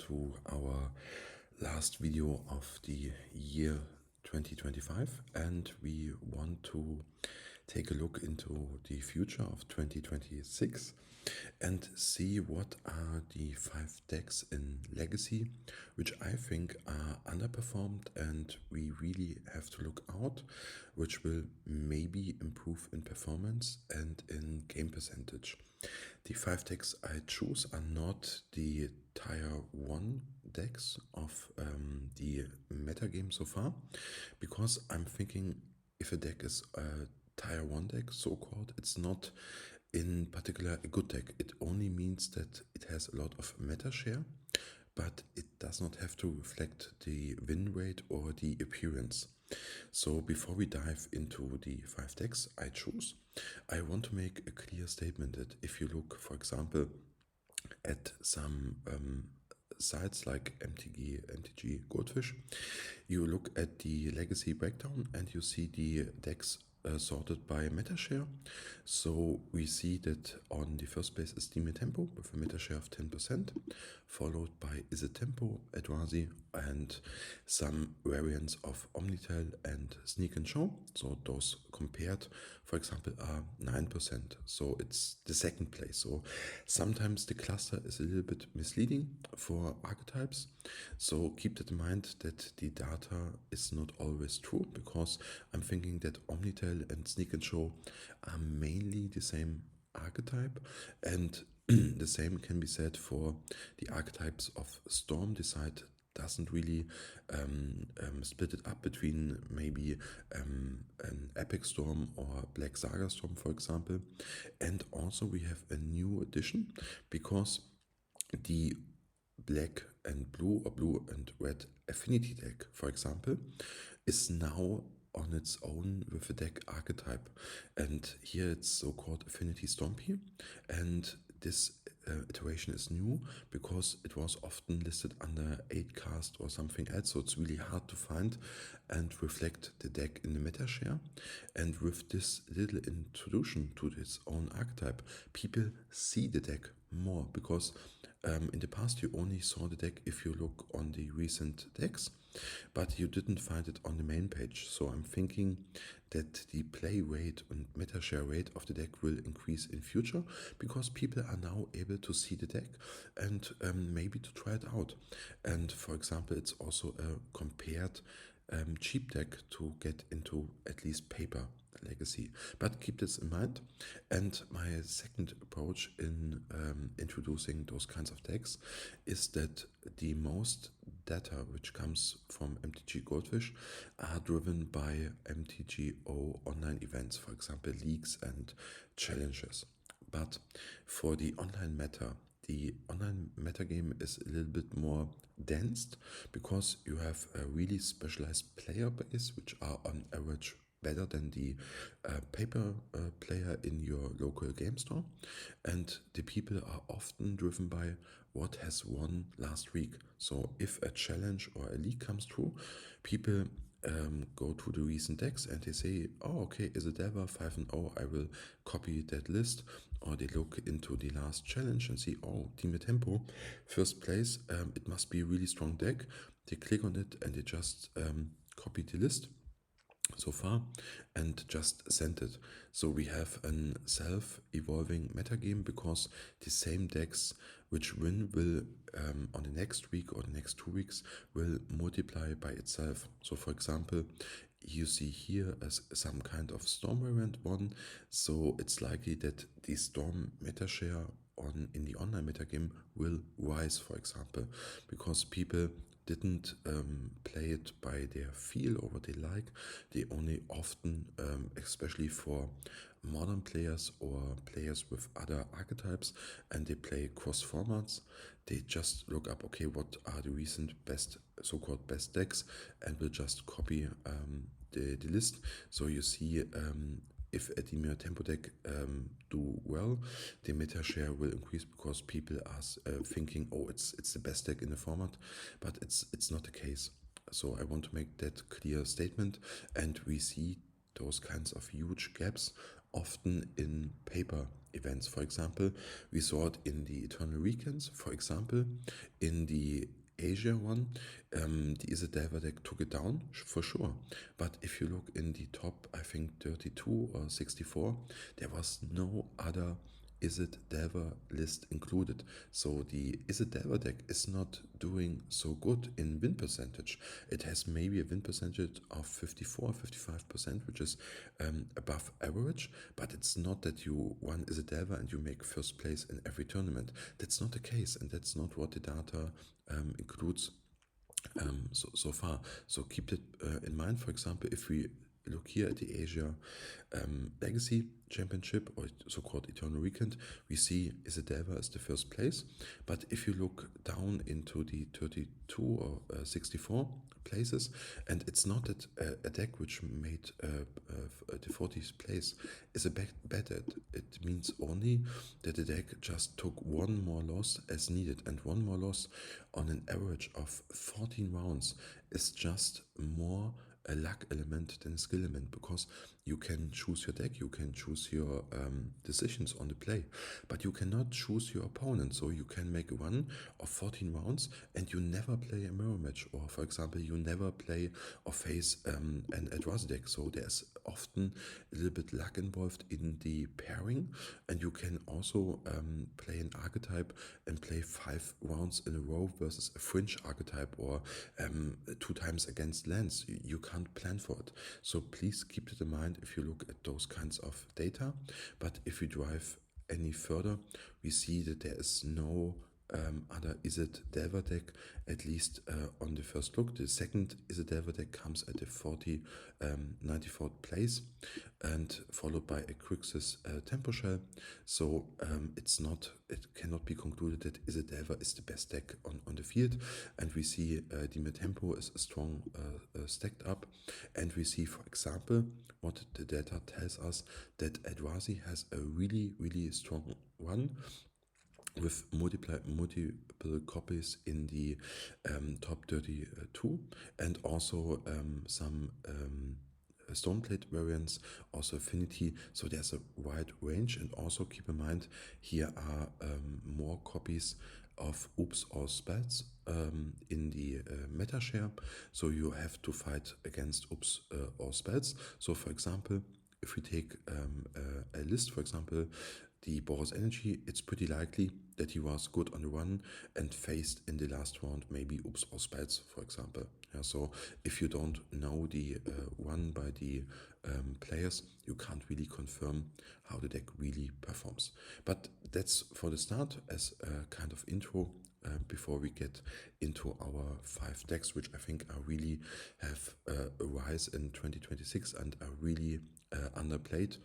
to our last video of the year 2025, and we want to take a look into the future of 2026 and see what are the 5 decks in Legacy which I think are underperformed and we really have to look out, which will maybe improve in performance and in game percentage. The 5 decks I choose are not the tier 1 decks of the metagame so far, because I'm thinking if a deck is a tier 1 deck, so-called, it's not in particular a good deck. It only means that it has a lot of meta share, but it does not have to reflect the win rate or the appearance. So before we dive into the 5 decks I choose, I want to make a clear statement that if you look, for example, at some sites like MTG Goldfish, you look at the legacy breakdown and you see the decks sorted by meta share. So we see that on the first place is Dimir Tempo with a meta share of 10%, followed by Is It Tempo, Eldrazi, and some variants of Omnitel and Sneak and Show. So those compared, for example, are 9%. So it's the second place. So sometimes the cluster is a little bit misleading for archetypes. So keep that in mind that the data is not always true, because I'm thinking that Omnitel and Sneak and Show are mainly the same archetype, and the same can be said for the archetypes of Storm. The site doesn't really split it up between maybe an Epic Storm or Black Saga Storm, for example. And also we have a new addition, because the black and blue or blue and red affinity deck, for example, is now on its own with a deck archetype, and here it's so-called Affinity Stompy, and this iteration is new because it was often listed under 8cast or something else, so it's really hard to find and reflect the deck in the meta share. And with this little introduction to its own archetype, people see the deck more, because in the past you only saw the deck if you look on the recent decks, but you didn't find it on the main page. So I'm thinking that the play rate and meta share rate of the deck will increase in future, because people are now able to see the deck and maybe to try it out. And for example, it's also a compared cheap deck to get into at least paper Legacy. But keep this in mind. And my second approach in introducing those kinds of decks is that the most data which comes from MTG Goldfish are driven by MTGO online events, for example, leagues and challenges. But for the online metagame is a little bit more dense, because you have a really specialized player base which are on average better than the paper player in your local game store, and the people are often driven by what has won last week. So if a challenge or a league comes through, people go to the recent decks and they say, oh, okay, is it ever 5-0? I will copy that list. Or they look into the last challenge and see, oh, Dimir Tempo, first place, it must be a really strong deck. They click on it and they just copy the list so far and just send it. So we have a self-evolving metagame, because the same decks which win will on the next week or the next 2 weeks will multiply by itself. So for example, you see here as some kind of Storm variant one, so it's likely that the Storm meta share in the online metagame will rise, for example, because people didn't play it by their feel or what they like. They only often, especially for modern players or players with other archetypes, and they play cross formats, they just look up, okay, what are the recent best, so-called best decks, and will just copy the list. So you see, if a Dimir Tempo deck do well, the meta share will increase, because people are thinking, oh, it's the best deck in the format, but it's not the case. So I want to make that clear statement, and we see those kinds of huge gaps often in paper events. For example, we saw it in the Eternal Weekends. For example, in the Asia one, the Is It Delver deck took it down for sure. But if you look in the top, I think 32 or 64, there was no other Is It Delver list included. So the Is It Delver deck is not doing so good in win percentage. It has maybe a win percentage of 54-55%, which is above average, but it's not that you won Is It Delver and you make first place in every tournament. That's not the case, and that's not what the data includes so far. So keep that in mind. For example, if we look here at the Asia Legacy Championship, or so-called Eternal Weekend, we see Is It Delver is the first place. But if you look down into the 32 or 64 places, and it's not that a deck which made the 40th place is a bad deck. It means only that the deck just took one more loss as needed, and one more loss on an average of 14 rounds is just more a luck element than a skill element, because you can choose your deck, you can choose your decisions on the play, but you cannot choose your opponent. So you can make a run of 14 rounds and you never play a mirror match, or for example, you never play or face an adversary deck. So there's often a little bit luck involved in the pairing, and you can also play an archetype and play 5 rounds in a row versus a fringe archetype, or 2 times against lands. You can't plan for it. So please keep it in mind if you look at those kinds of data. But if we drive any further, we see that there is no other Is It Delver deck, at least on the first look. The second Is It Delver deck comes at the 94th place, and followed by a Crixus Tempo Shell. So it cannot be concluded that Is It Delver is the best deck on the field. And we see Dimir Tempo is strong stacked up, and we see, for example, what the data tells us, that Eldrazi has a really strong one with multiple copies in the top 32, and also some Stoneblade variants, also Affinity. So there's a wide range, and also keep in mind here are more copies of Oops All Spells in the meta share. So you have to fight against Oops All Spells. So for example, if we take a list, for example, the Boros Energy, it's pretty likely that he was good on the run and faced in the last round maybe Oops All Spells, for example. Yeah, so if you don't know the one by the players, you can't really confirm how the deck really performs. But that's for the start, as a kind of intro before we get into our 5 decks, which I think are really have a rise in 2026 and are really underplayed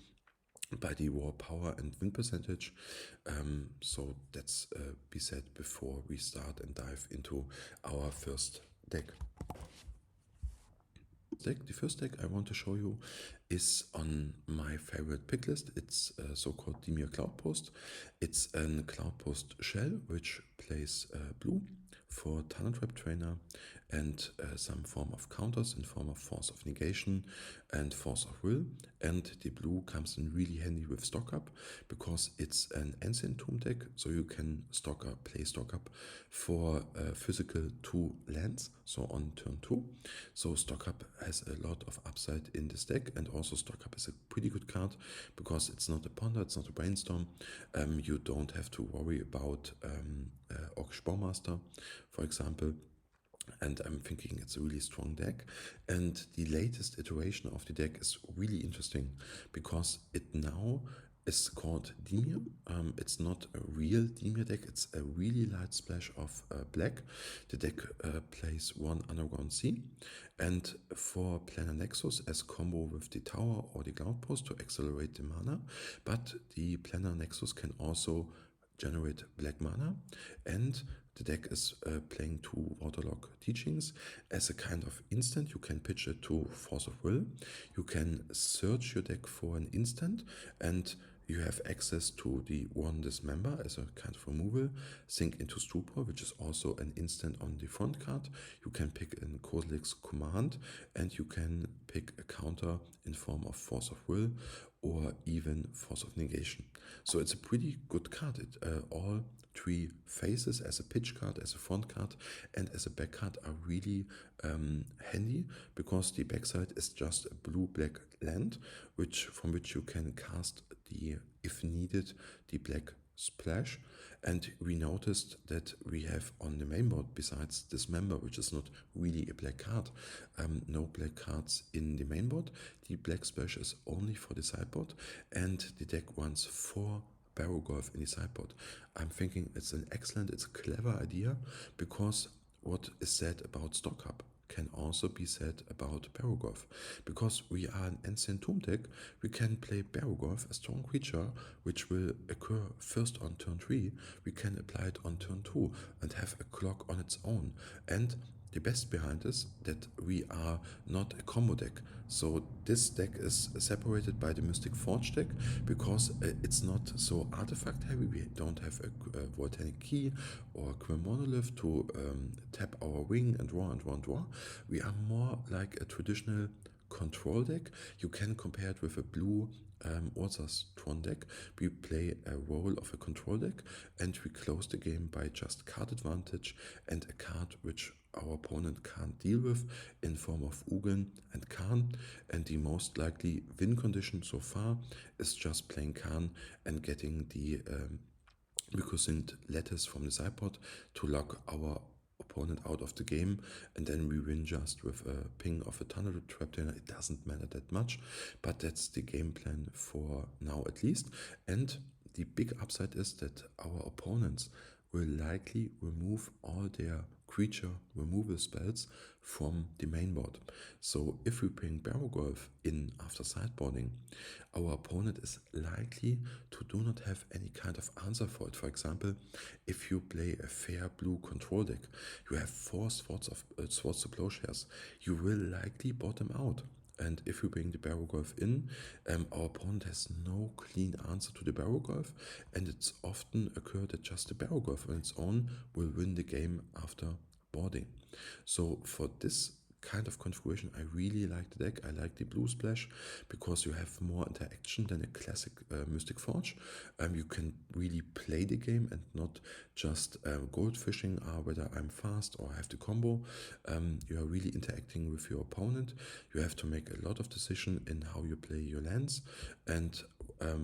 by the raw power and win percentage. So that's be said before we start and dive into our first deck. The first deck I want to show you is on my favorite pick list. It's so-called Dimir Cloudpost. It's a Cloudpost shell which plays blue for Talent Trap Trainer and some form of counters in form of Force of Negation and Force of Will. And the blue comes in really handy with Stock Up, because it's an Ancient Tomb deck, so you can play Stock Up for physical 2 lands, so on turn 2. So Stock Up has a lot of upside in this deck, and also Stock Up is a pretty good card because it's not a Ponder, it's not a Brainstorm. You don't have to worry about Orc Spormaster, for example. And I'm thinking it's a really strong deck. And the latest iteration of the deck is really interesting, because it now is called Dimir. It's not a real Dimir deck, it's a really light splash of black. The deck plays 1 Underground Sea, and for Planar Nexus as combo with the Tower or the Cloudpost to accelerate the mana. But the Planar Nexus can also generate black mana, and the deck is playing 2 Waterlock Teachings as a kind of instant. You can pitch it to Force of Will. You can search your deck for an instant, and you have access to the One Dismember as a kind of removal, Sink into Stupor, which is also an instant on the front card. You can pick in Kozilek's Command, and you can pick a counter in form of Force of Will, or even Force of Negation. So it's a pretty good card. It all three phases, as a pitch card, as a front card, and as a back card, are really handy, because the backside is just a blue-black land, from which you can cast the, if needed, the black splash. And we noticed that we have on the main board, besides Dismember, which is not really a black card, no black cards in the main board. The black splash is only for the sideboard, and the deck wants 4 barrel golf in the sideboard. I'm thinking it's a clever idea, because what is said about Stock Up can also be said about Barrow Golf. Because we are an Ancient Tomb deck, we can play Barrow Golf, a strong creature which will occur first on turn 3. We can apply it on turn 2 and have a clock on its own. And the best behind is that we are not a combo deck. So this deck is separated by the Mystic Forge deck, because it's not so artifact heavy. We don't have a Volcanic Key or a Quim Monolith to tap our wing and draw and draw and draw. We are more like a traditional control deck. You can compare it with a blue Urza's Tron deck. We play a role of a control deck, and we close the game by just card advantage and a card which our opponent can't deal with, in form of Ugin and Khan. And the most likely win condition so far is just playing Khan and getting the recursive letters from the sideboard to lock our opponent out of the game, and then we win just with a ping of a tunnel trap dinner. It doesn't matter that much, but that's the game plan for now, at least. And the big upside is that our opponents will likely remove all their creature removal spells from the main board. So if we bring Barrow Golf in after sideboarding, our opponent is likely to do not have any kind of answer for it. For example, if you play a fair blue control deck, you have 4 Swords to Plowshares, you will likely bottom out. And if we bring the Barrow Golf in, our opponent has no clean answer to the Barrow Golf, and it's often occurred that just the Barrow Golf on its own will win the game after boarding. So for this kind of configuration, I really like the deck. I like the blue splash, because you have more interaction than a classic Mystic Forge. You can really play the game and not just gold fishing, whether I'm fast or have the combo. You are really interacting with your opponent. You have to make a lot of decision in how you play your lands, and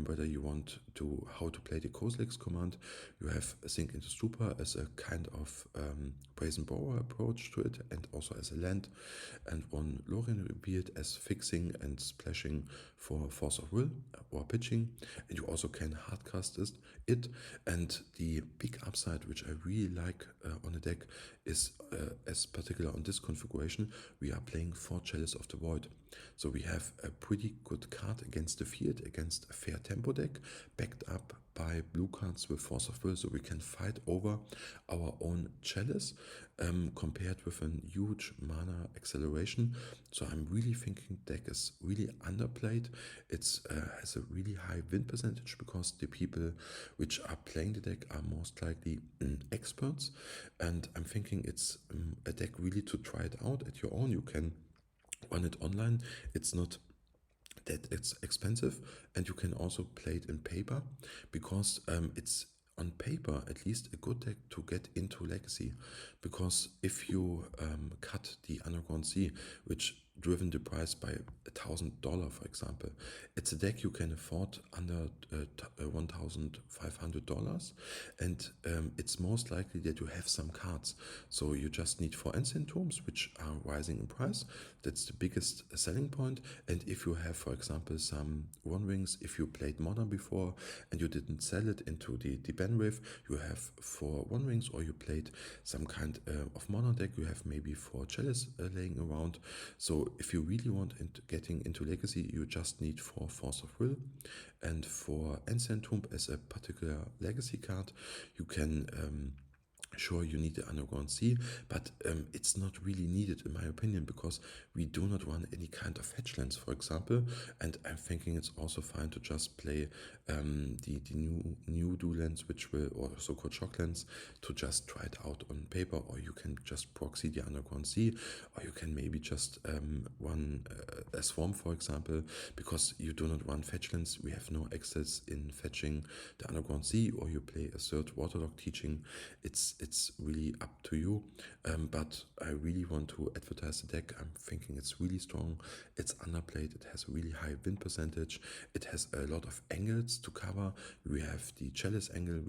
whether you want to, how to play the Kozilek's command. You have Sink into Stupor as a kind of Brazen Borrower approach to it, and also as a land, and one Lorien Revealed as fixing and splashing for Force of Will or pitching. And you also can hardcast it. And the big upside, which I really like on the deck, is as particular on this configuration, we are playing 4 Chalice of the Void. So we have a pretty good card against the field, against a fair tempo deck, backed up by blue cards with Force of Will, so we can fight over our own Chalice, compared with a huge mana acceleration. So I'm really thinking deck is really underplayed. It's has a really high win percentage, because the people which are playing the deck are most likely experts, and I'm thinking it's a deck really to try it out at your own. You can run it online. It's not that it's expensive, and you can also play it in paper, because it's on paper at least a good deck to get into Legacy. Because if you cut the Underground Sea, which driven the price by $1,000, for example, it's a deck you can afford under $1,500, and it's most likely that you have some cards. So you just need 4 Ancient Tombs, which are rising in price. That's the biggest selling point. And if you have, for example, some One Rings, if you played Modern before and you didn't sell it into the bandwidth, you have 4 One Rings, or you played some kind of Modern deck, you have maybe 4 Chalice laying around. So if you really want getting into Legacy, you just need 4 Force of Will and 4 Ancient Tomb as a particular Legacy card. You can Sure, you need the underground sea, but it's not really needed in my opinion, because we do not run any kind of fetchlands, for example. And I'm thinking it's also fine to just play the new do lands, which will, or so-called shocklands, to just try it out on paper, or you can just proxy the underground sea, or you can maybe just run a swarm, for example, because you do not run fetchlands. We have no access in fetching the underground sea, or you play a third waterlogged teaching. It's really up to you, but I really want to advertise the deck. I'm thinking it's really strong, it's underplayed, it has a really high win percentage, it has a lot of angles to cover. We have the chalice angle,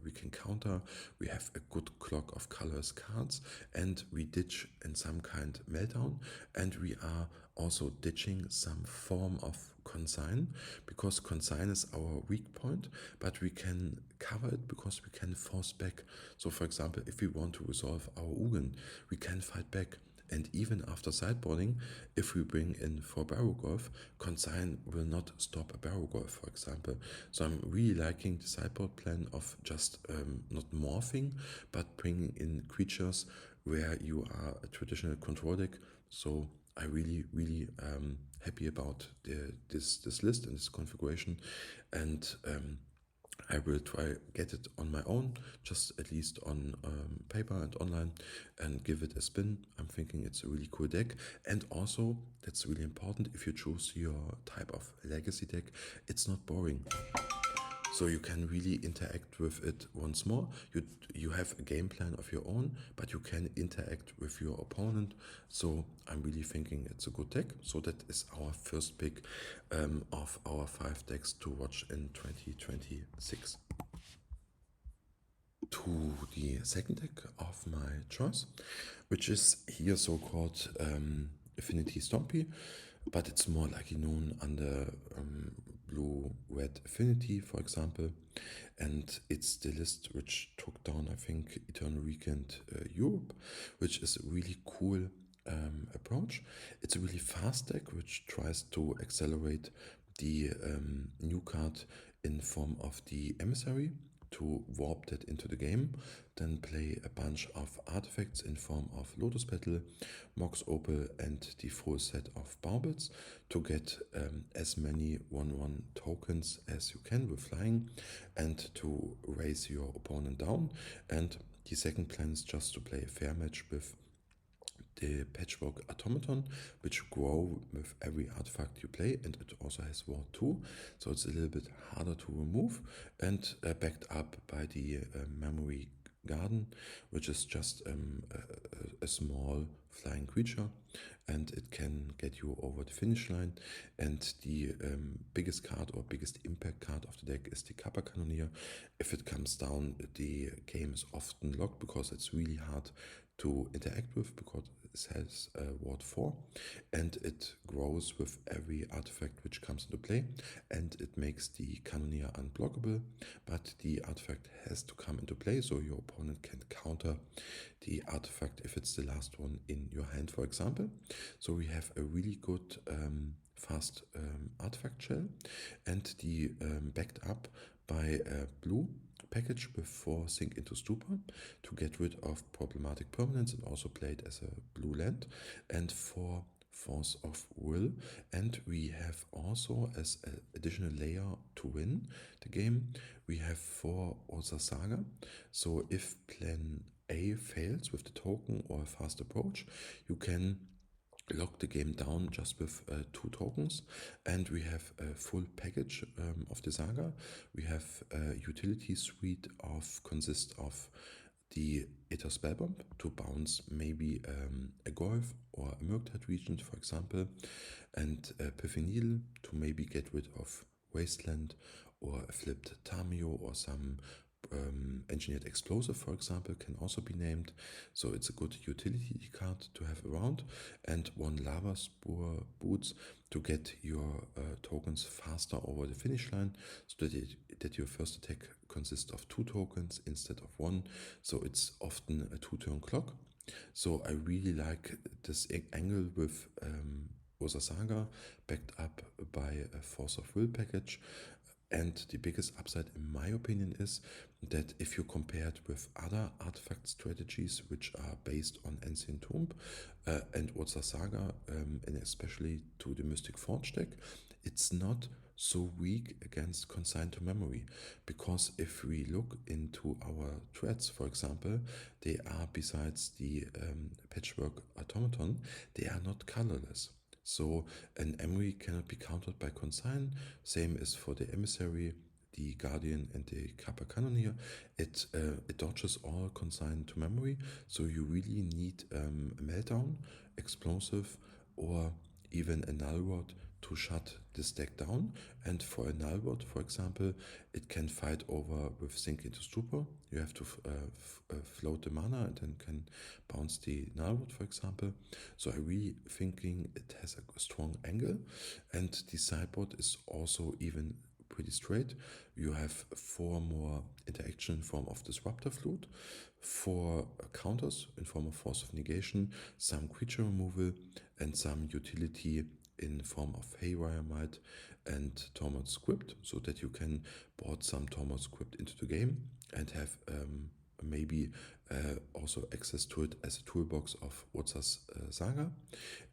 we can counter, we have a good clock of colors cards, and we ditch in some kind meltdown, and we are also ditching some form of consign, because consign is our weak point, but we can cover it because we can force back. So for example, if we want to resolve our Ugin, we can fight back. And even after sideboarding, if we bring in 4 barrel golf, consign will not stop a barrel golf, for example. So I'm really liking the sideboard plan of just not morphing, but bringing in creatures where you are a traditional control deck. So I really happy about this list and this configuration, and I will try get it on my own, just at least on paper and online, and give it a spin. I'm thinking it's a really cool deck, and also that's really important. If you choose your type of legacy deck, it's not boring. So you can really interact with it once more. You have a game plan of your own, but you can interact with your opponent. So I'm really thinking it's a good deck. So that is our first pick of our 5 decks to watch in 2026. To the second deck of my choice, which is here so-called Affinity Stompy, but it's more likely known under blue-red Affinity, for example, and it's the list which took down, I think, Eternal Weekend Europe, which is a really cool approach. It's a really fast deck which tries to accelerate the new card in form of the emissary to warp that into the game, then play a bunch of artifacts in form of Lotus Petal, Mox Opal, and the full set of Baubles to get as many 1/1 tokens as you can with flying, and to raise your opponent down. And the second plan is just to play a fair match with the Patchwork Automaton, which grow with every artifact you play, and it also has Ward 2, so it's a little bit harder to remove, and backed up by the Memory Garden, which is just a small flying creature, and it can get you over the finish line. And the biggest card or biggest impact card of the deck is the Kappa Cannoneer. If it comes down, the game is often locked because it's really hard to interact with, because it has Ward 4, and it grows with every artifact which comes into play, and it makes the Cannoneer unblockable, but the artifact has to come into play, so your opponent can counter the artifact if it's the last one in your hand, for example. So we have a really good fast artifact shell, and the backed up by a blue package with 4 Sink into Stupor to get rid of problematic permanents, and also played as a blue land, and 4 Force of Will. And we have also, as an additional layer to win the game, we have 4 Ursa Saga. So if plan A fails with the token or a fast approach, you can lock the game down just with 2 tokens, and we have a full package of the saga. We have a utility suite of consists of the Aether Spellbomb to bounce maybe a Golf or a Murktide Regent, for example, and a Piffy Needle to maybe get rid of Wasteland, or a flipped Tamio, or some engineered explosive, for example, can also be named. So it's a good utility card to have around, and 1 Lava Spore Boots to get your tokens faster over the finish line, so that your first attack consists of 2 tokens instead of 1. So it's often a 2-turn clock. So I really like this angle with Ursa Saga backed up by a Force of Will package. And the biggest upside, in my opinion, is that if you compare it with other artifact strategies which are based on Ancient Tomb and Urza Saga, and especially to the Mystic Forge deck, it's not so weak against consigned to memory. Because if we look into our threads, for example, they are, besides the patchwork automaton, they are not colorless. So an emery cannot be countered by consign. Same is for the emissary, the guardian, and the kappa cannoneer. It dodges all consign to memory. So you really need a meltdown, explosive, or even a null rod to shut this deck down. And for a null rod, for example, it can fight over with Sink into Stupor. You have to float the mana and then can bounce the null rod, for example. So I'm really thinking it has a strong angle, and the sideboard is also even pretty straight. You have 4 more interaction in form of Disruptor Flute, 4 counters in form of Force of Negation, some creature removal, and some utility in form of Haywire Might and Tormod Script, so that you can board some Tormod Script into the game and have maybe also access to it as a toolbox of Urza's Saga.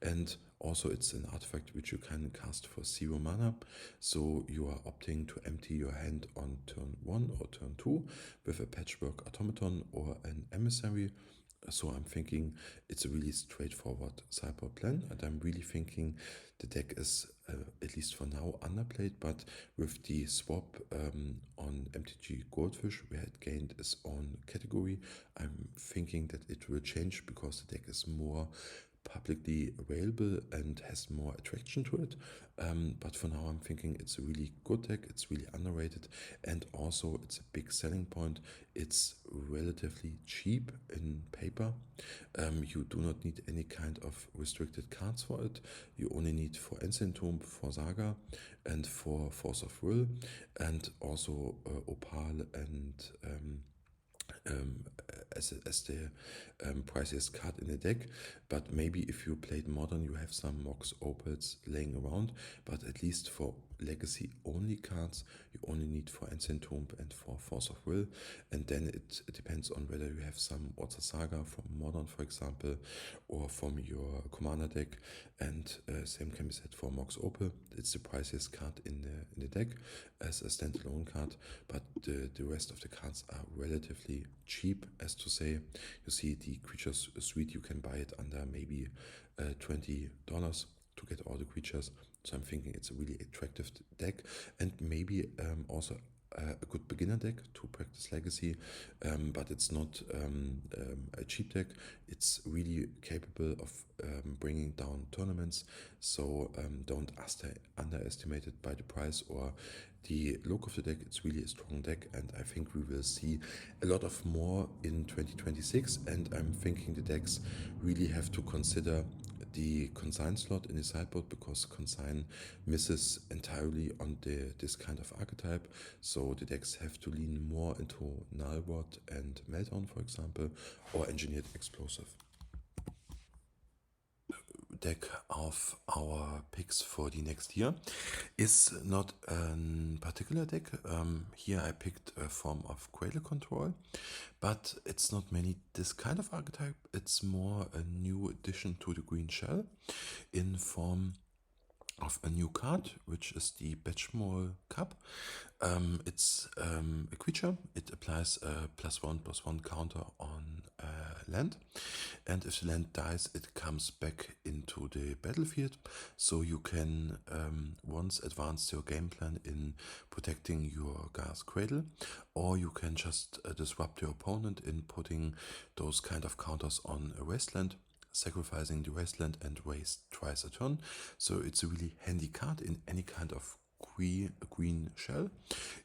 And also it's an artifact which you can cast for 0 mana, so you are opting to empty your hand on turn 1 or turn 2 with a patchwork automaton or an emissary. So I'm thinking it's a really straightforward sideboard plan, and I'm really thinking the deck is, at least for now, underplayed, but with the swap on MTG Goldfish, where it gained its own category, I'm thinking that it will change because the deck is more publicly available and has more attraction to it. But for now, I'm thinking it's a really good deck, it's really underrated, and also it's a big selling point. It's relatively cheap in paper. You do not need any kind of restricted cards for it. You only need for Ancient Tomb, for Saga, and for Force of Will, and also Opal and um, as the priciest card in the deck. But maybe if you played Modern, you have some Mox Opals laying around, but at least for Legacy only cards, you only need for Ancient Tomb and for Force of Will, and then it depends on whether you have some Urza Saga from Modern, for example, or from your Commander deck, and same can be said for Mox Opal. It's the priciest card in the deck as a standalone card, but the rest of the cards are relatively cheap, as to say. You see the creatures suite, you can buy it under maybe $20 to get all the creatures. So I'm thinking it's a really attractive deck, and maybe also a good beginner deck to practice Legacy, but it's not a cheap deck. It's really capable of bringing down tournaments, so don't underestimate it by the price or the look of the deck. It's really a strong deck, and I think we will see a lot of more in 2026, and I'm thinking the decks really have to consider the consign slot in the sideboard, because consign misses entirely on this kind of archetype. So the decks have to lean more into Nullrod and Meltdown, for example, or Engineered Explosive. Deck of our picks for the next year is not a particular deck. Here I picked a form of Cradle control, but it's not many this kind of archetype. It's more a new addition to the green shell in form of a new card, which is the Betchmore Cup. It's a creature. It applies a +1/+1 counter on land, and if the land dies, it comes back into the battlefield. So you can once advance your game plan in protecting your Gar's Cradle, or you can just disrupt your opponent in putting those kind of counters on a wasteland, sacrificing the wasteland and waste twice a turn. So it's a really handy card in any kind of green shell.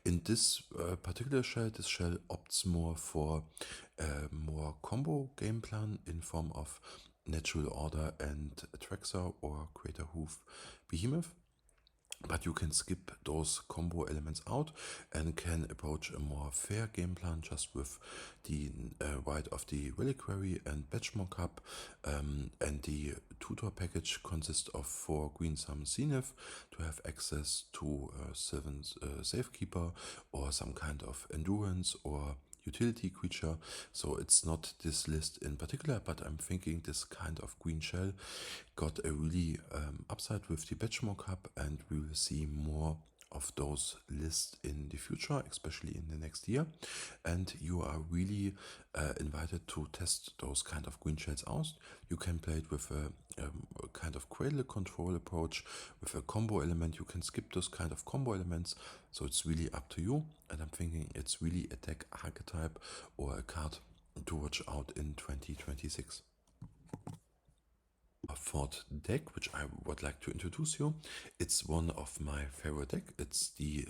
In this particular shell, this shell opts more for more combo game plan in form of Natural Order and Traxor or Crater Hoof Behemoth. but you can skip those combo elements out and can approach a more fair game plan just with the white of the reliquary and benchmark hub. And the tutor package consists of 4 green summon zenith to have access to Sylvan Safekeeper or some kind of endurance or utility creature. So it's not this list in particular, but I'm thinking this kind of green shell got a really upside with the benchmark hub, and we will see more of those lists in the future, especially in the next year. And you are really invited to test those kind of green shells out. You can play it with a kind of cradle control approach with a combo element. You can skip those kind of combo elements, so it's really up to you. And I'm thinking it's really a deck archetype or a card to watch out in 2026. A fourth deck, which I would like to introduce you. It's one of my favorite deck. It's the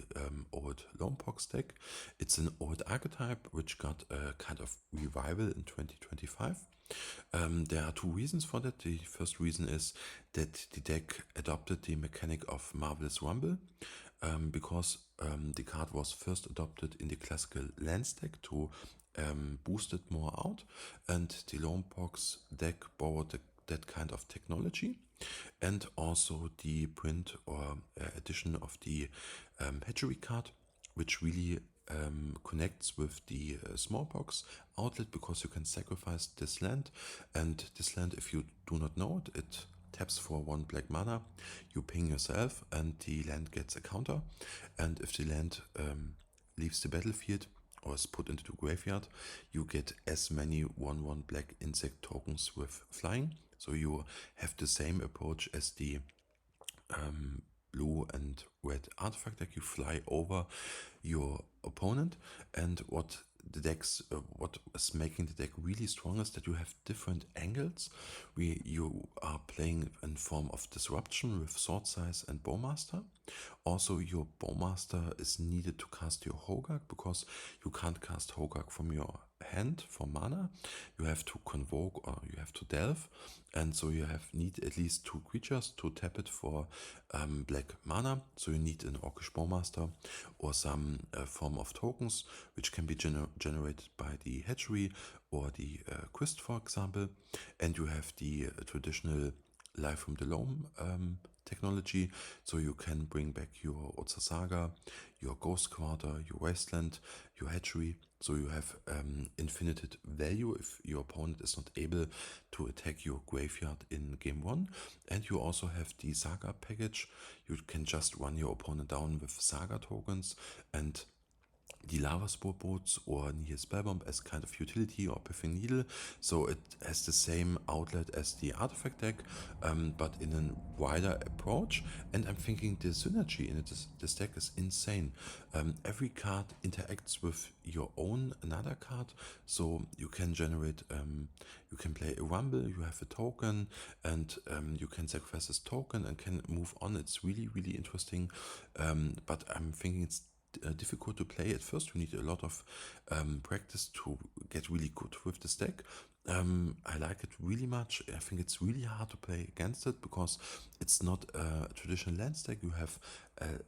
old Loam Pox deck. It's an old archetype which got a kind of revival in 2025. There are 2 reasons for that. The first reason is that the deck adopted the mechanic of Marvelous Rumble, because the card was first adopted in the classical lands deck to boost it more out, and the Loam Pox deck borrowed that kind of technology, and also the print or addition of the hatchery card, which really connects with the smallpox outlet, because you can sacrifice this land, and this land, if you do not know it, it taps for 1 black mana, you ping yourself and the land gets a counter, and if the land leaves the battlefield or is put into the graveyard, you get as many 1/1 black insect tokens with flying. So you have the same approach as the blue and red artifact deck. You fly over your opponent, and what is making the deck really strong is that you have different angles. You are playing in form of disruption with sword size and bowmaster. Also, your bowmaster is needed to cast your Hogak, because you can't cast Hogak from your hand for mana. You have to convoke or you have to delve, and so you need at least 2 creatures to tap it for black mana. So you need an Orcish Bowmaster or some form of tokens, which can be generated by the hatchery or the quest, for example. And you have the traditional Life from the Loam technology, so you can bring back your Otsa Saga, your Ghost Quarter, your Wasteland, your hatchery, so you have infinite value if your opponent is not able to attack your graveyard in game 1. And you also have the Saga package. You can just run your opponent down with Saga tokens, and the Lava Spore Boats or Nihil Spellbomb as kind of utility or Piffing Needle. So it has the same outlet as the artifact deck, but in a wider approach. And I'm thinking the synergy in this deck is insane. Every card interacts with your own another card, so you can generate, you can play a rumble, you have a token, and you can sacrifice this token and can move on. It's really, really interesting, but I'm thinking it's difficult to play at first. You need a lot of practice to get really good with this deck. I like it really much. I think it's really hard to play against it because it's not a traditional lands deck. You have a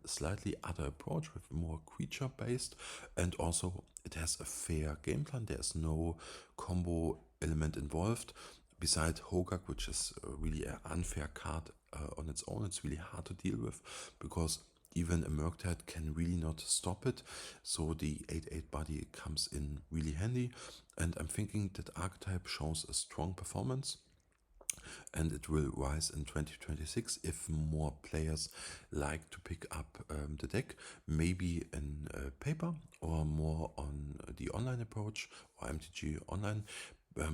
slightly other approach with more creature based, and also it has a fair game plan. There's no combo element involved. Beside Hogak, which is really an unfair card on its own, it's really hard to deal with because even a Murktide can really not stop it. So the 8/8 body comes in really handy, and I'm thinking that archetype shows a strong performance, and it will rise in 2026 if more players like to pick up the deck, maybe in paper or more on the online approach or MTG online.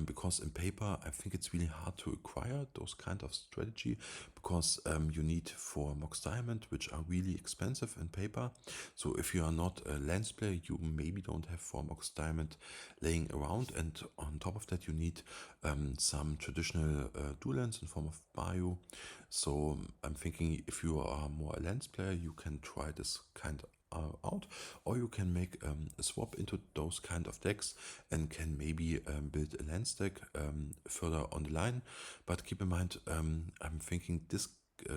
Because in paper, I think it's really hard to acquire those kind of strategy because you need 4 Mox Diamond, which are really expensive in paper. So if you are not a lands player, you maybe don't have 4 Mox Diamond laying around, and on top of that, you need some traditional dual lands in form of bio. So I'm thinking if you are more a lands player, you can try this kind out, or you can make a swap into those kind of decks and can maybe build a lands deck further on the line. But keep in mind, I'm thinking this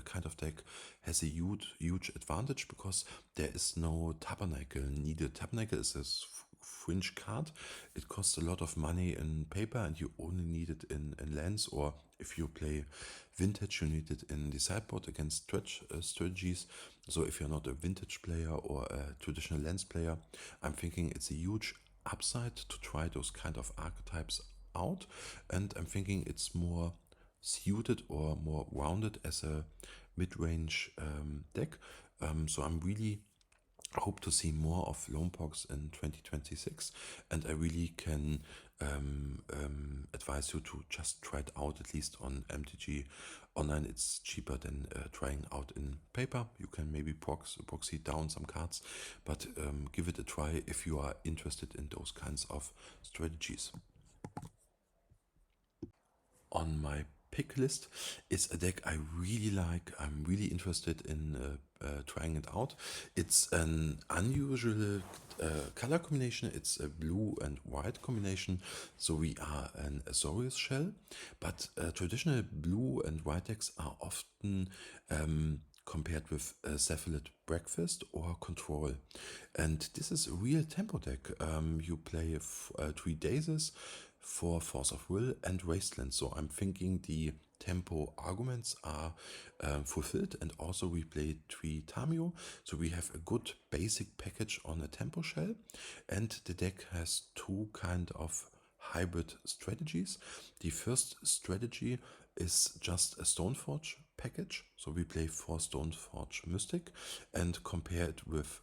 kind of deck has a huge advantage because there is no tabernacle needed. Tabernacle is a fringe card. It costs a lot of money in paper and you only need it in lands, or if you play vintage you need it in the sideboard against strategies. So if you're not a vintage player or a traditional lands player, I'm thinking it's a huge upside to try those kind of archetypes out, and I'm thinking it's more suited or more rounded as a mid-range deck. So I'm really hope to see more of Loam Pox in 2026, and I really can advise you to just try it out at least on MTG online. It's cheaper than trying out in paper. You can maybe proxy down some cards, but give it a try if you are interested in those kinds of strategies. On my pick list is a deck I really like. I'm really interested in trying it out. It's an unusual color combination. It's a blue and white combination. So we are an Azorius shell, but traditional blue and white decks are often compared with Cephalid Breakfast or Control. And this is a real tempo deck. You play 3 daisies, 4 Force of Will and Wasteland. So I'm thinking the tempo arguments are fulfilled, and also we play 3 Tamio. So we have a good basic package on a tempo shell, and the deck has 2 kind of hybrid strategies. The first strategy is just a Stoneforge package. So we play 4 Stoneforge Mystic and compare it with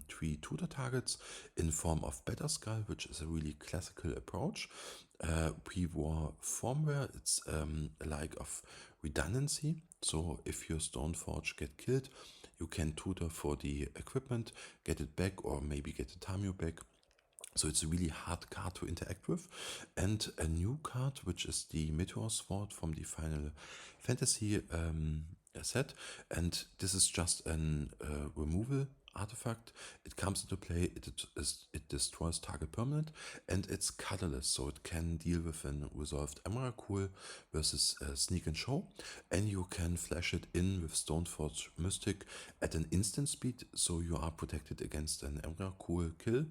3 tutor targets in form of Better Skull, which is a really classical approach. Pre-war firmware, it's a like of redundancy. So if your Stoneforge get killed, you can tutor for the equipment, get it back, or maybe get the Tamio back. So it's a really hard card to interact with. And a new card, which is the Meteor Sword from the Final Fantasy set. And this is just an removal artifact. It comes into play, it destroys target permanent, and it's colorless, so it can deal with an resolved Emrakul versus Sneak and Show, and you can flash it in with Stoneforge Mystic at an instant speed, so you are protected against an Emrakul kill,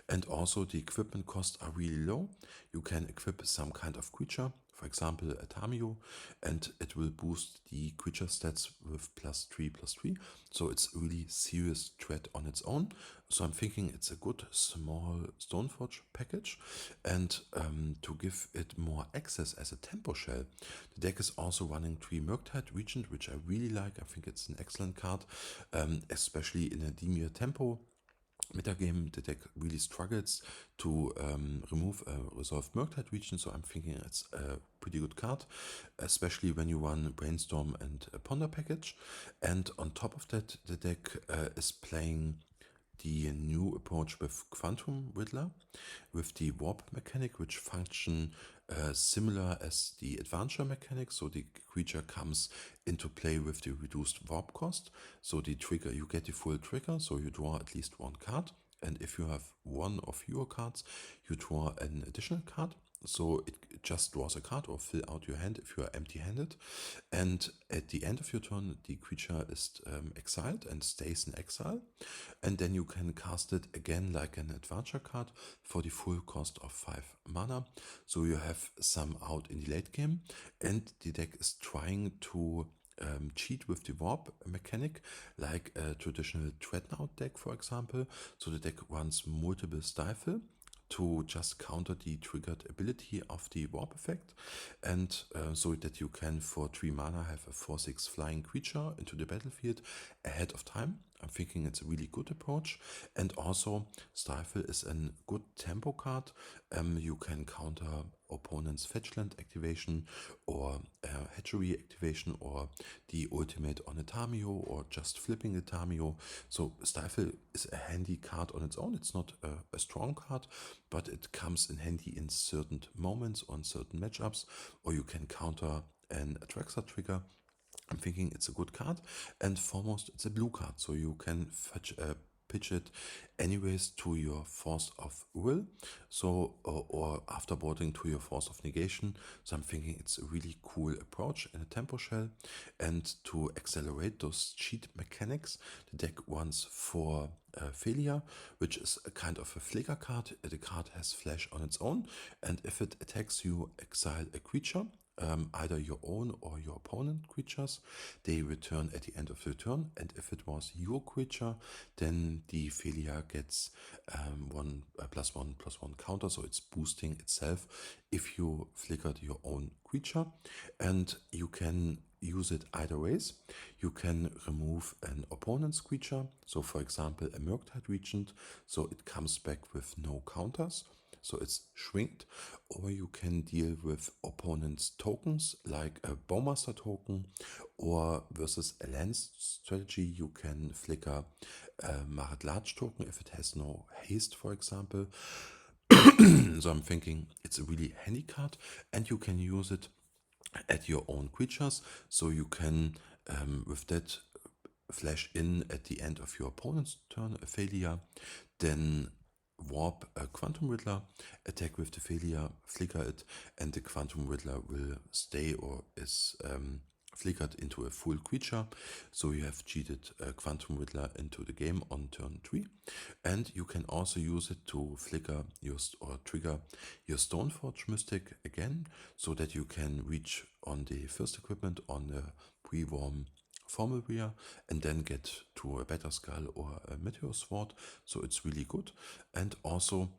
and also the equipment costs are really low. You can equip some kind of creature, for example a Tamio, and it will boost the creature stats with +3/+3. So it's really serious threat on its own. So I'm thinking it's a good small Stoneforge package, and to give it more access as a tempo shell, the deck is also running 3 Murktide Regent, which I really like. I think it's an excellent card, especially in a Dimir tempo metagame. The deck really struggles to remove a resolved Murktide region, so I'm thinking it's a pretty good card, especially when you run Brainstorm and a Ponder package. And on top of that, the deck is playing the new approach with Quantum Riddler, with the warp mechanic, which function similar as the adventure mechanic. So the creature comes into play with the reduced warp cost. So the trigger, you get the full trigger, so you draw at least 1 card. And if you have 1 or fewer cards, you draw an additional card. So it just draws a card or fill out your hand if you are empty-handed. And at the end of your turn, the creature is exiled and stays in exile. And then you can cast it again like an adventure card for the full cost of 5 mana. So you have some out in the late game. And the deck is trying to cheat with the warp mechanic, like a traditional Dreadnought deck, for example. So the deck runs multiple Stifle to just counter the triggered ability of the warp effect, and so that you can for 3 mana have a 4/6 flying creature into the battlefield ahead of time. I'm thinking it's a really good approach. And also Stifle is a good tempo card. You can counter opponent's fetchland activation or hatchery activation or the ultimate on a Tamio or just flipping the Tamio. So Stifle is a handy card on its own. It's not a strong card, but it comes in handy in certain moments on certain matchups, or you can counter an Atraxa trigger. I'm thinking it's a good card, and foremost it's a blue card, so you can fetch a pitch it anyways to your force of will, so or afterboarding to your force of negation. So I'm thinking it's a really cool approach in a tempo shell. And to accelerate those cheat mechanics, the deck wants for failure, which is a kind of a flicker card. The card has flash on its own, and if it attacks you, exile a creature, either your own or your opponent creatures. They return at the end of the turn, and if it was your creature, then the failure gets one +1/+1 counter, so it's boosting itself if you flickered your own creature. And you can use it either ways. You can remove an opponent's creature, so for example a Murktide Regent, so it comes back with no counters, so it's shrinked. Or you can deal with opponent's tokens like a Bowmaster token, or versus a land strategy you can flicker a Marat Large token if it has no haste, for example. So I'm thinking it's a really handy card, and you can use it at your own creatures, so you can with that flash in at the end of your opponent's turn a failure, then warp a Quantum Riddler, attack with the failure, flicker it, and the Quantum Riddler will stay or is flickered into a full creature. So you have cheated Quantum Riddler into the game on turn 3. And you can also use it to flicker your or trigger your Stoneforge Mystic again, so that you can reach on the first equipment on the pre-warm formal wear and then get to a Better Skull or a Meteor Sword. So it's really good. And also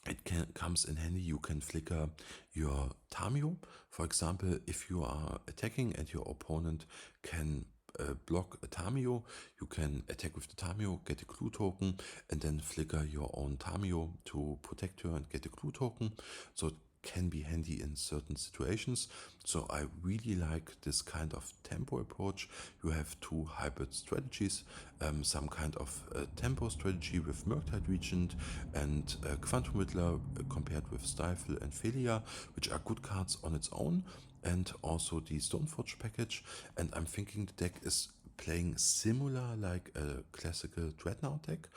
it comes in handy. You can flicker your Tamio. For example, if you are attacking and your opponent can block a Tamio, you can attack with the Tamio, get a clue token, and then flicker your own Tamio to protect her and get a clue token. So it can be handy in certain situations. So I really like this kind of tempo approach. You have two hybrid strategies, some kind of tempo strategy with Murktide Regent and Quantum Riddler compared with Stifle and Failure, which are good cards on its own, and also the Stoneforge package. And I'm thinking the deck is playing similar like a classical Dreadnought deck,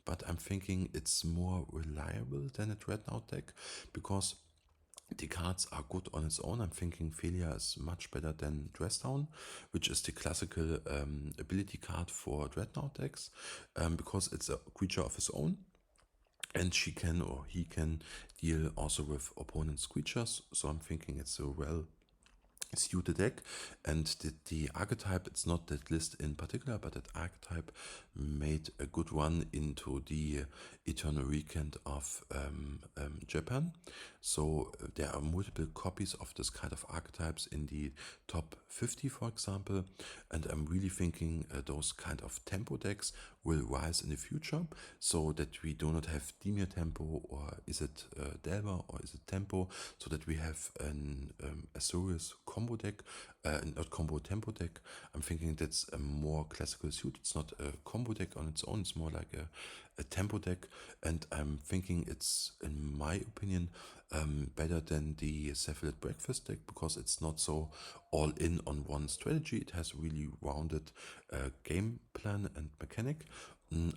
but I'm thinking it's more reliable than a Dreadnought deck because the cards are good on its own. I'm thinking Failure is much better than Dressdown, which is the classical ability card for Dreadnought decks, because it's a creature of its own. And she can or he can deal also with opponent's creatures. So I'm thinking it's a well suited deck. And the archetype, it's not that list in particular, but that archetype made a good run into the Eternal Weekend of Japan. So there are multiple copies of this kind of archetypes in the top 50, for example. And I'm really thinking those kind of tempo decks will rise in the future, so that we do not have Dimir Tempo, or is it Delver, or is it Tempo, so that we have an Azorius combo deck, not combo tempo deck. I'm thinking that's a more classical suit. It's not a combo deck on its own, it's more like a tempo deck. And I'm thinking it's, in my opinion, better than the Cephalid Breakfast deck, because it's not so all in on one strategy. It has really rounded game plan and mechanic.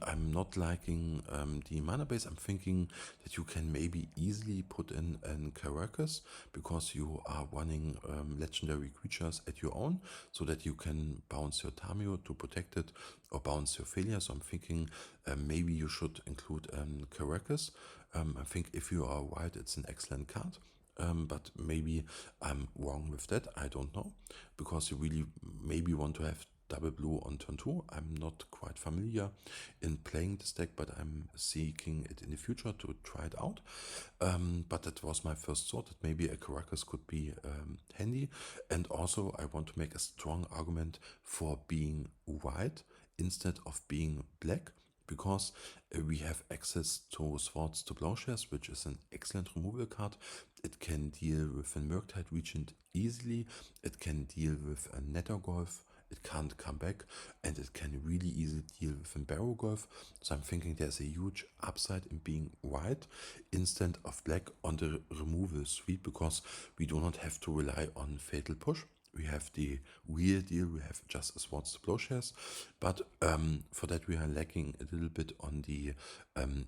I'm not liking the mana base. I'm thinking that you can maybe easily put in an Caracas, because you are running legendary creatures at your own, so that you can bounce your Tamio to protect it, or bounce your failure. So I'm thinking maybe you should include Caracas. I think if you are white, it's an excellent card. But maybe I'm wrong with that. I don't know, because you really maybe want to have double blue on turn 2. I'm not quite familiar in playing this deck, but I'm seeking it in the future to try it out. But that was my first thought, that maybe a Caracas could be handy. And also I want to make a strong argument for being white instead of being black, because we have access to Swords to Plowshares, which is an excellent removal card. It can deal with a Murktide Regent easily, it can deal with a Nethergolf, it can't come back, and it can really easily deal with a Barrow Golf. So I'm thinking there's a huge upside in being white instead of black on the removal suite, because we do not have to rely on Fatal Push. we have the real deal, we have just as what's the plowshares, but for that we are lacking a little bit on the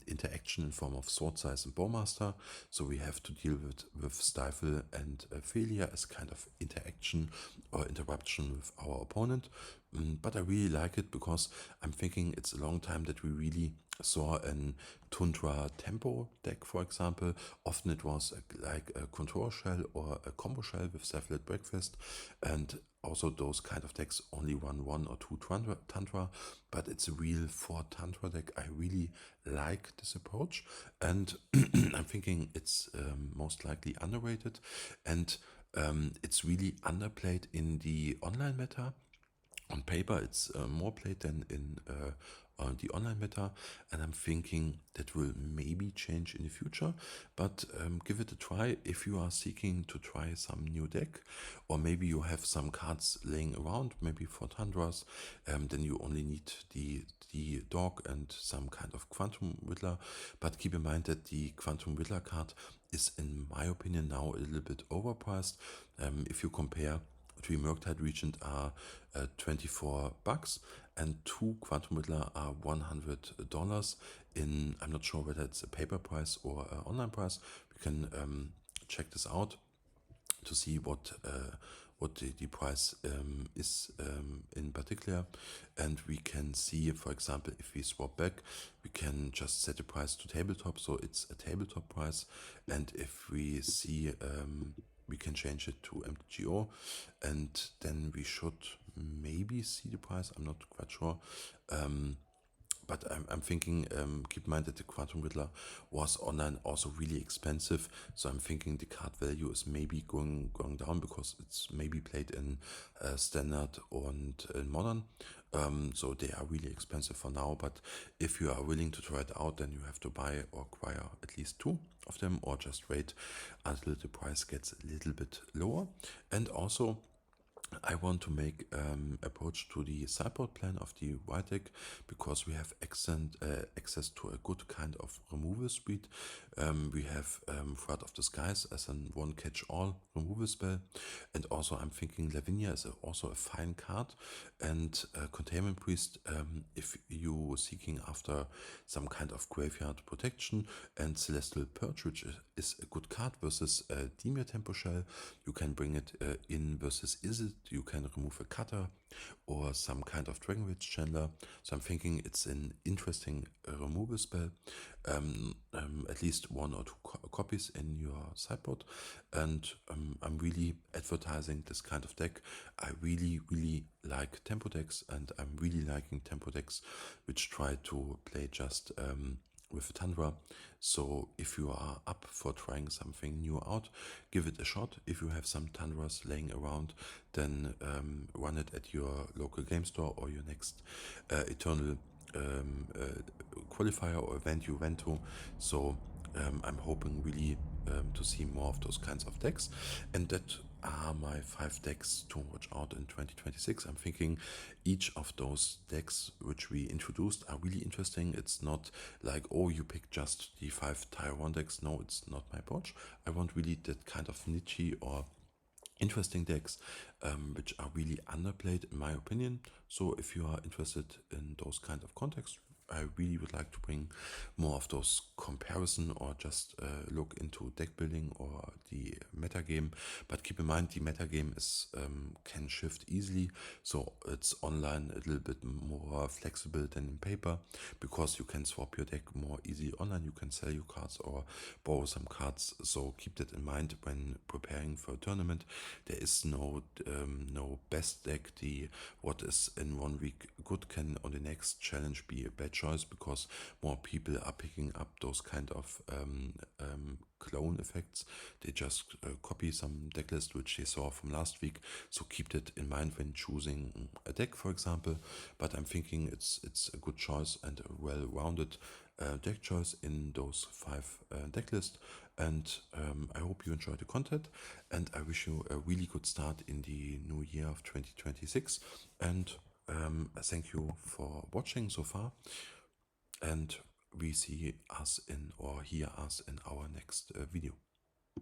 interaction in form of sword size and bowmaster, so we have to deal with stifle and failure as kind of interaction or interruption with our opponent. But I really like it because I'm thinking it's a long time that we really saw an Tundra tempo deck, for example. Often it was like a control shell or a combo shell with Cephalid Breakfast, and also those kind of decks only run 1 or 2 Tundra, but it's a real 4 Tundra deck. I really like this approach, and I'm thinking it's most likely underrated, and it's really underplayed in the online meta. On paper it's more played than in the online meta, and I'm thinking that will maybe change in the future, but give it a try if you are seeking to try some new deck, or maybe you have some cards laying around, maybe for Tundras, then you only need the dog and some kind of Quantum Whittler, but keep in mind that the Quantum Whittler card is, in my opinion, now a little bit overpriced. If you compare, 3 Murktide Regent are $24, and 2 Quantum Whittler are $100. I'm not sure whether it's a paper price or an online price. We can check this out to see what the price is in particular, and we can see, for example, if we swap back, we can just set the price to tabletop, so it's a tabletop price, and if we see we can change it to MTGO, and then we should maybe see the price. I'm not quite sure. But I'm thinking, keep in mind that the Quantum Whittler was online also really expensive, so I'm thinking the card value is maybe going down because it's maybe played in standard and in modern. So they are really expensive for now, but if you are willing to try it out, then you have to buy or acquire at least 2 of them, or just wait until the price gets a little bit lower. And also, I want to make approach to the sideboard plan of the white deck, because we have access to a good kind of removal speed. We have Flood of the Skies as an one catch all removal spell, and also I'm thinking Lavinia is also a fine card, and Containment Priest if you seeking after some kind of graveyard protection, and Celestial Purge, which is a good card versus Dimir Tempo Shell. You can bring it in versus Izzet. You can remove a cutter or some kind of Dragon Witch Chandler. So I'm thinking it's an interesting removal spell. At least 1 or 2 copies in your sideboard, and I'm really advertising this kind of deck. I really like tempo decks, and I'm really liking tempo decks which try to play just with Tundra. So if you are up for trying something new out, give it a shot. If you have some Tundras laying around, then run it at your local game store or your next Eternal qualifier or event you went to. So I'm hoping really to see more of those kinds of decks, and that are my 5 decks to watch out in 2026. I'm thinking each of those decks which we introduced are really interesting. It's not like, oh, you pick just the 5 tier 1 decks. No, it's not my approach. I want really that kind of niche or interesting decks which are really underplayed, in my opinion. So if you are interested in those kind of contexts, I really would like to bring more of those comparison, or just look into deck building or the metagame. But keep in mind, the metagame is can shift easily, so it's online a little bit more flexible than in paper, because you can swap your deck more easily online. You can sell your cards or borrow some cards. So keep that in mind when preparing for a tournament. There is no best deck. The what is in 1 week good can on the next challenge be a bad choice, because more people are picking up those kind of clone effects. They just copy some decklist which they saw from last week. So keep that in mind when choosing a deck, for example. But I'm thinking it's a good choice and a well-rounded deck choice in those 5 decklist. And I hope you enjoyed the content, and I wish you a really good start in the new year of 2026. And thank you for watching so far, and we see us in, or hear us in, our next video.